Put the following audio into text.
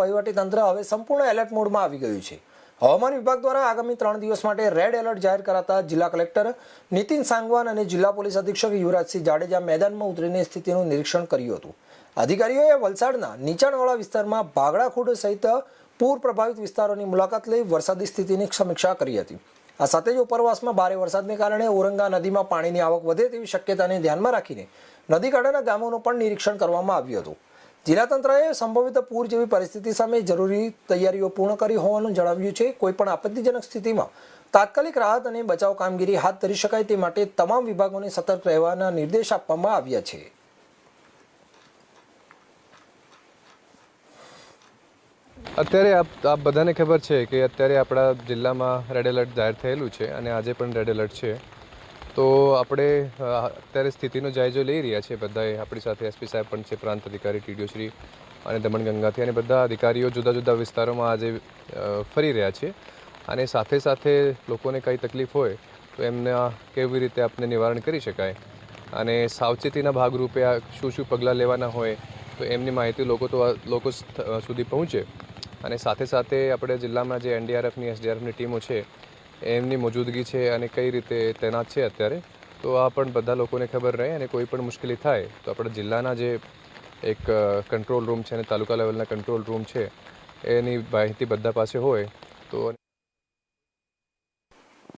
વહીવટીતંત્ર હવે સંપૂર્ણ એલર્ટ મોડમાં આવી ગયું છે। હવામાન વિભાગ દ્વારા આગામી 3 દિવસ માટે રેડ એલર્ટ જાહેર કરાતા જિલ્લા કલેક્ટર નીતિન સાંગવાન અને જિલ્લા પોલીસ અધિક્ષક યુવરાજસિંહ જાડેજા મેદાનમાં ઉતરીને સ્થિતિનું નિરીક્ષણ કર્યું હતું। અધિકારીઓએ વલસાડના નીચાણવાળા વિસ્તારમાં ભાગડાખોડ સહિત પૂર પ્રભાવિત વિસ્તારોની મુલાકાત લઈ વરસાદી સ્થિતિની સમીક્ષા કરી હતી। આ સાથે જ ઉપરવાસમાં ભારે વરસાદને કારણે ઓરંગા નદીમાં પાણીની આવક વધે તેવી શક્યતાને ધ્યાનમાં રાખીને નદી કાંઠાના ગામોનું પણ નિરીક્ષણ કરવામાં આવ્યું હતું। જિલ્લા તંત્રએ સંભવિત પૂર જેવી પરિસ્થિતિ સામે જરૂરી તૈયારીઓ પૂર્ણ કરી હોવાનું જણાવ્યું છે। કોઈપણ આપત્તિજનક સ્થિતિમાં તાત્કાલિક રાહત અને બચાવ કામગીરી હાથ ધરી શકાય તે માટે તમામ વિભાગોને સતર્ક રહેવાના નિર્દેશ આપવામાં આવ્યા છે। અત્યારે આપ બધાને ખબર છે કે અત્યારે આપણા જિલ્લામાં રેડ એલર્ટ જાહેર થયેલું છે અને આજે પણ રેડ એલર્ટ છે। તો આપણે અત્યારે સ્થિતિનો જાયજો લઈ રહ્યા છીએ બધાએ। આપણી સાથે એસપી સાહેબ પણ છે, પ્રાંત અધિકારી ટીડીઓ શ્રી અને દમણગંગાથી, અને બધા અધિકારીઓ જુદા જુદા વિસ્તારોમાં આજે ફરી રહ્યા છે અને સાથે સાથે લોકોને કંઈ તકલીફ હોય તો એમને કેવી રીતે આપણે નિવારણ કરી શકાય અને સાવચેતીના ભાગરૂપે શું શું પગલાં લેવાના હોય તો એમની માહિતી લોકો સુધી પહોંચે। અને સાથે સાથે આપણે જિલ્લામાં જે એનડીઆરએફની એસડીઆરએફની ટીમો છે એમની મોજૂદગી છે અને કઈ રીતે તૈનાત છે અત્યારે, તો આ પણ બધા લોકોને ખબર રહે અને કોઈ પણ મુશ્કેલી થાય તો આપણા જિલ્લાના જે એક કંટ્રોલ રૂમ છે અને તાલુકા લેવલના કંટ્રોલ રૂમ છે એની માહિતી બધા પાસે હોય તો